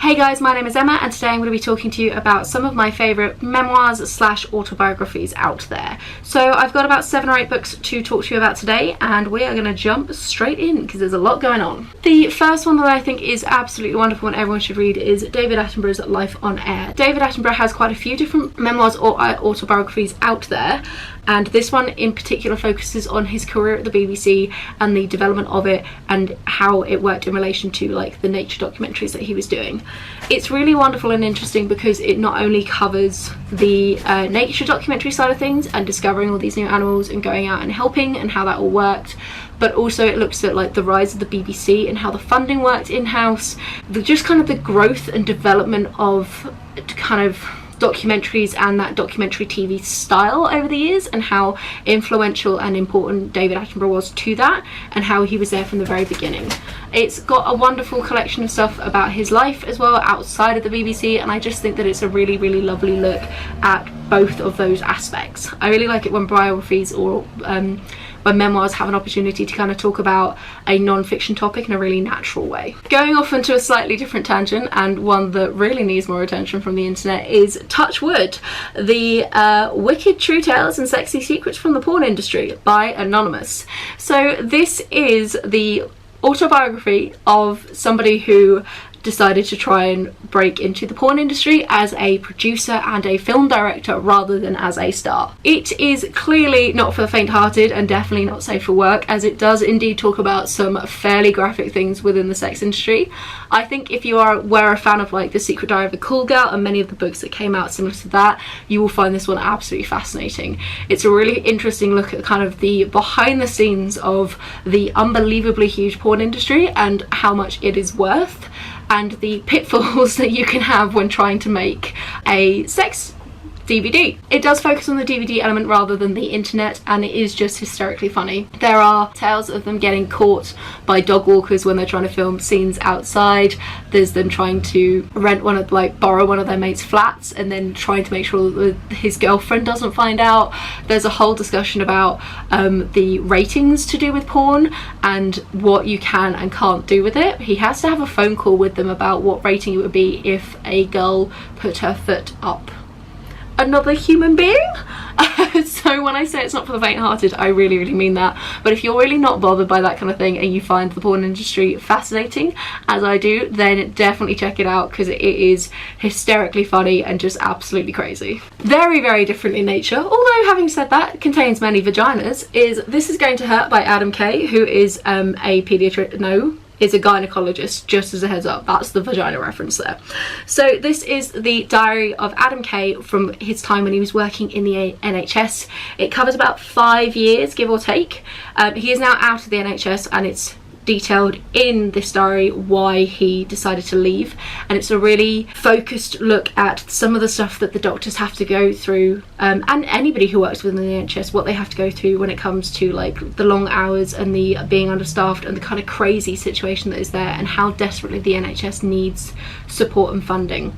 Hey guys, my name is Emma and today I'm going to be talking to you about some of my favourite memoirs slash autobiographies out there. So I've got about 7 or 8 books to talk to you about today and we are going to jump straight in because there's a lot going on. The first one that I think is absolutely wonderful and everyone should read is David Attenborough's Life on Air. David Attenborough has quite a few different memoirs or autobiographies out there, and this one in particular focuses on his career at the BBC and the development of it and how it worked in relation to like the nature documentaries that he was doing. It's really wonderful and interesting because it not only covers the nature documentary side of things and discovering all these new animals and going out and helping and how that all worked, but also it looks at like the rise of the BBC and how the funding worked in-house, just kind of the growth and development of kind of documentaries and that documentary TV style over the years and how influential and important David Attenborough was to that and how he was there from the very beginning. It's got a wonderful collection of stuff about his life as well outside of the BBC, and I just think that it's a really lovely look at both of those aspects. I really like it when biographies or when memoirs have an opportunity to kind of talk about a non-fiction topic in a really natural way. Going off into a slightly different tangent, and one that really needs more attention from the internet, is Touchwood, the wicked true tales and sexy secrets from the porn industry by Anonymous. So this is the autobiography of somebody who decided to try and break into the porn industry as a producer and a film director rather than as a star. It is clearly not for the faint-hearted and definitely not safe for work, as it does indeed talk about some fairly graphic things within the sex industry. I think if you were a fan of like The Secret Diary of a Cool Girl and many of the books that came out similar to that, you will find this one absolutely fascinating. It's a really interesting look at kind of the behind the scenes of the unbelievably huge porn industry and how much it is worth, and the pitfalls that you can have when trying to make a sex DVD. It does focus on the DVD element rather than the internet, and it is just hysterically funny. There are tales of them getting caught by dog walkers when they're trying to film scenes outside. There's them trying to borrow one of their mates' flats and then trying to make sure that his girlfriend doesn't find out. There's a whole discussion about the ratings to do with porn and what you can and can't do with it. He has to have a phone call with them about what rating it would be if a girl put her foot up another human being. So when I say it's not for the faint-hearted, I really mean that. But if you're really not bothered by that kind of thing and you find the porn industry fascinating, as I do, then definitely check it out because it is hysterically funny and just absolutely crazy. Very different in nature, although having said that, it contains many vaginas, is This Is Going to Hurt by Adam Kay, who is is a gynecologist, just as a heads up. That's the vagina reference there. So this is the diary of Adam Kay from his time when he was working in the NHS. It covers about 5 years, give or take. He is now out of the NHS, and it's detailed in this diary why he decided to leave, and it's a really focused look at some of the stuff that the doctors have to go through, and anybody who works within the NHS, what they have to go through when it comes to like the long hours and the being understaffed and the kind of crazy situation that is there, and how desperately the NHS needs support and funding.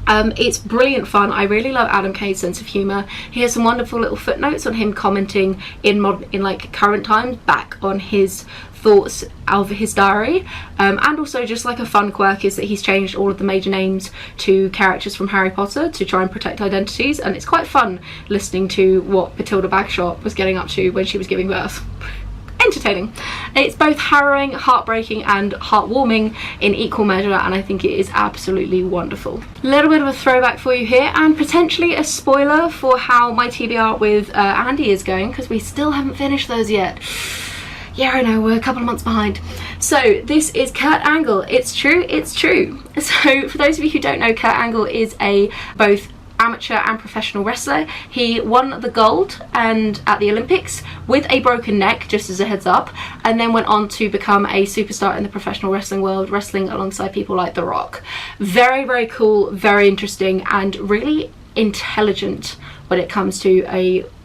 It's brilliant fun. I really love Adam Kay's sense of humour. He has some wonderful little footnotes on him commenting in like current times back on his thoughts of his diary, and also just like a fun quirk is that he's changed all of the major names to characters from Harry Potter to try and protect identities, and it's quite fun listening to what Matilda Bagshot was getting up to when she was giving birth. Entertaining. It's both harrowing, heartbreaking and heartwarming in equal measure, and I think it is absolutely wonderful. A little bit of a throwback for you here, and potentially a spoiler for how my TBR with Andy is going, because we still haven't finished those yet. Yeah, I know, we're a couple of months behind. So this is Kurt Angle. It's true. So for those of you who don't know, Kurt Angle is a both amateur and professional wrestler. He won the gold and at the Olympics with a broken neck, just as a heads up, and then went on to become a superstar in the professional wrestling world, wrestling alongside people like The Rock. Very cool, very interesting, and really intelligent when it comes to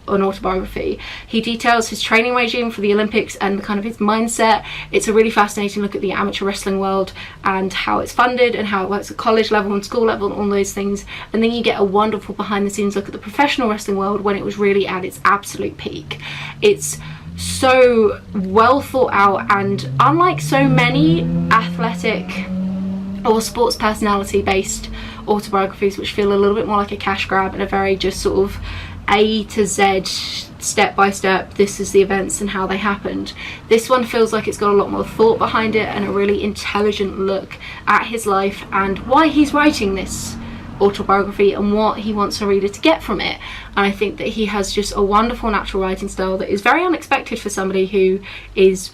an autobiography. He details his training regime for the Olympics and kind of his mindset. It's a really fascinating look at the amateur wrestling world and how it's funded and how it works at college level and school level and all those things. And then you get a wonderful behind the scenes look at the professional wrestling world when it was really at its absolute peak. It's so well thought out, and unlike so many athletic or sports personality based autobiographies, which feel a little bit more like a cash grab and a very just sort of A to Z, step by step, this is the events and how they happened. This one feels like it's got a lot more thought behind it and a really intelligent look at his life and why he's writing this autobiography and what he wants a reader to get from it. And I think that he has just a wonderful natural writing style that is very unexpected for somebody who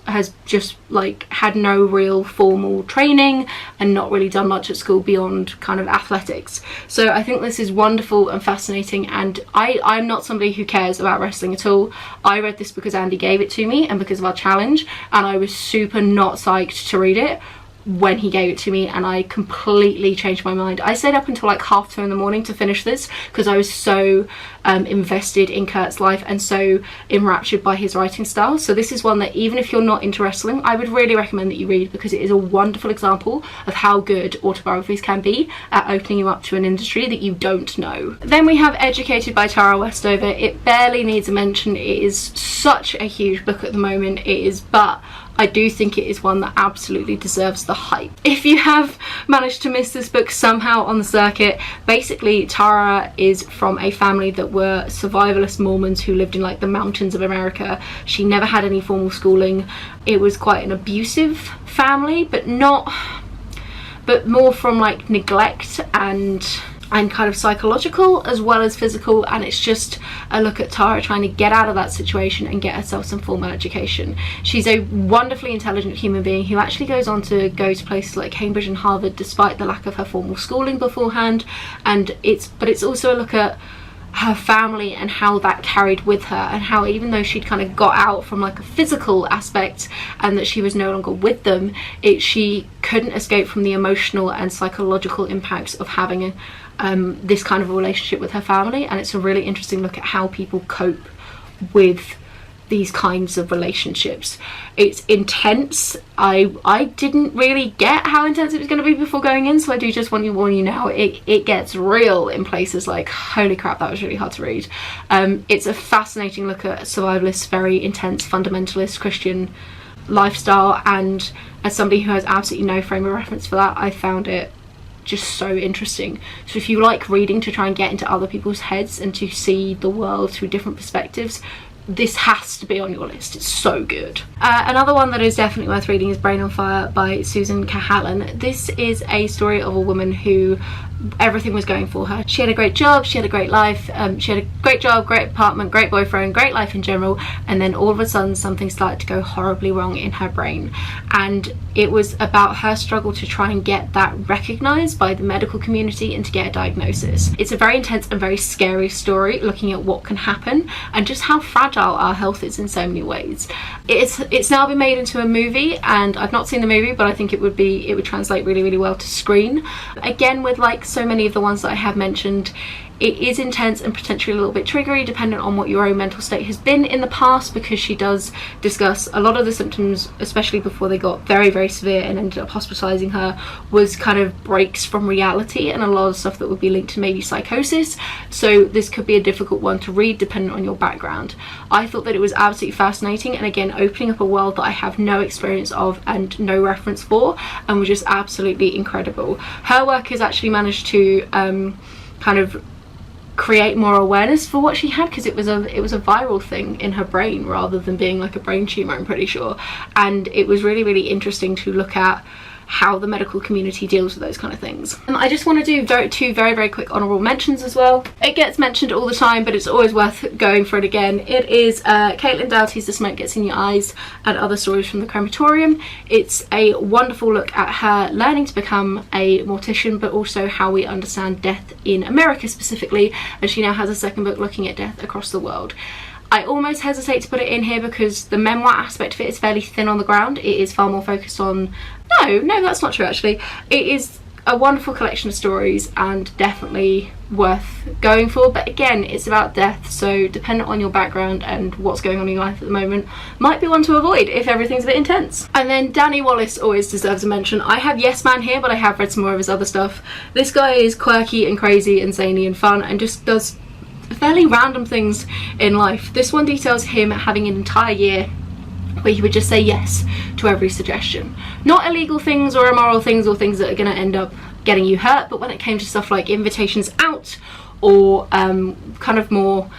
has just like had no real formal training and not really done much at school beyond kind of athletics. So I think this is wonderful and fascinating, and I'm not somebody who cares about wrestling at all. I read this because Andy gave it to me and because of our challenge, and I was super not psyched to read it when he gave it to me, and I completely changed my mind. I stayed up until like 2:30 in the morning to finish this because I was so invested in Kurt's life and so enraptured by his writing style. So this is one that even if you're not into wrestling, I would really recommend that you read, because it is a wonderful example of how good autobiographies can be at opening you up to an industry that you don't know. Then we have Educated by Tara Westover. It barely needs a mention. It is such a huge book at the moment. It is, but I do think it is one that absolutely deserves the hype. If you have managed to miss this book somehow on the circuit, basically Tara is from a family that were survivalist Mormons who lived in like the mountains of America. She never had any formal schooling. It was quite an abusive family, but more from like neglect and kind of psychological as well as physical, and it's just a look at Tara trying to get out of that situation and get herself some formal education. She's a wonderfully intelligent human being who actually goes on to go to places like Cambridge and Harvard despite the lack of her formal schooling beforehand, and it's also a look at her family and how that carried with her, and how even though she'd kind of got out from like a physical aspect and that she was no longer with them, she couldn't escape from the emotional and psychological impacts of having this kind of a relationship with her family. And it's a really interesting look at how people cope with these kinds of relationships. It's intense. I didn't really get how intense it was going to be before going in, so I do just want to warn you now, it gets real in places. Like, holy crap, that was really hard to read. It's a fascinating look at survivalist, very intense fundamentalist Christian lifestyle, and as somebody who has absolutely no frame of reference for that, I found it just so interesting. So if you like reading to try and get into other people's heads and to see the world through different perspectives, this has to be on your list. It's so good. Another one that is definitely worth reading is Brain on Fire by Susannah Cahalan. This is a story of a woman who everything was going for her. She had a great job, she had a great life, she had a great job, great apartment, great boyfriend, great life in general, and then all of a sudden something started to go horribly wrong in her brain, and it was about her struggle to try and get that recognized by the medical community and to get a diagnosis. It's a very intense and very scary story looking at what can happen and just how fragile our health is in so many ways. It's now been made into a movie, and I've not seen the movie, but I think it would translate really, really well to screen. Again, with like so many of the ones that I have mentioned, it is intense and potentially a little bit triggery dependent on what your own mental state has been in the past, because she does discuss a lot of the symptoms, especially before they got very, very severe and ended up hospitalizing her, was kind of breaks from reality and a lot of stuff that would be linked to maybe psychosis. So this could be a difficult one to read depending on your background. I thought that it was absolutely fascinating, and again opening up a world that I have no experience of and no reference for, and was just absolutely incredible. Her work has actually managed to kind of create more awareness for what she had, because it was a viral thing in her brain rather than being like a brain tumor, I'm pretty sure. And it was really, really interesting to look at how the medical community deals with those kind of things. And I just want to do two very, very quick honourable mentions as well. It gets mentioned all the time, but it's always worth going for it again. It is Caitlin Doughty's The Smoke Gets in Your Eyes and Other Stories from the Crematorium. It's a wonderful look at her learning to become a mortician, but also how we understand death in America specifically, and she now has a second book looking at death across the world. I almost hesitate to put it in here because the memoir aspect of it is fairly thin on the ground. It is far more focused on... No, that's not true actually. It is a wonderful collection of stories and definitely worth going for, but again, it's about death, so dependent on your background and what's going on in your life at the moment, might be one to avoid if everything's a bit intense. And then Danny Wallace always deserves a mention. I have Yes Man here, but I have read some more of his other stuff. This guy is quirky and crazy and zany and fun and just does fairly random things in life. This one details him having an entire year where he would just say yes to every suggestion. Not illegal things or immoral things or things that are going to end up getting you hurt, but when it came to stuff like invitations out or kind of more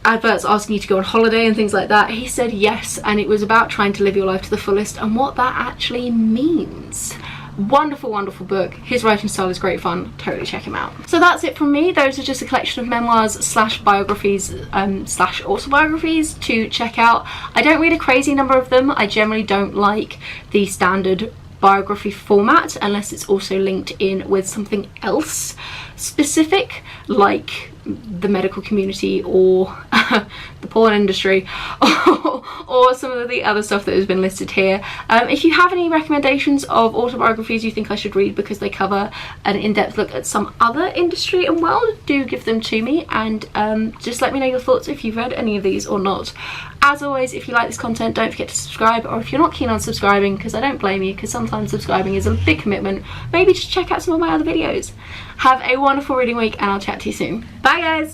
adverts asking you to go on holiday and things like that, he said yes, and it was about trying to live your life to the fullest and what that actually means. Wonderful, wonderful book. His writing style is great fun. Totally check him out. So that's it from me. Those are just a collection of memoirs slash biographies slash autobiographies to check out. I don't read a crazy number of them. I generally don't like the standard biography format unless it's also linked in with something else specific, like the medical community or the porn industry or some of the other stuff that has been listed here. If you have any recommendations of autobiographies you think I should read because they cover an in-depth look at some other industry and world, do give them to me, and just let me know your thoughts if you've read any of these or not. As always, if you like this content, don't forget to subscribe, or if you're not keen on subscribing, because I don't blame you, because sometimes subscribing is a big commitment, maybe just check out some of my other videos. Have a wonderful reading week, and I'll chat to you soon. Bye guys!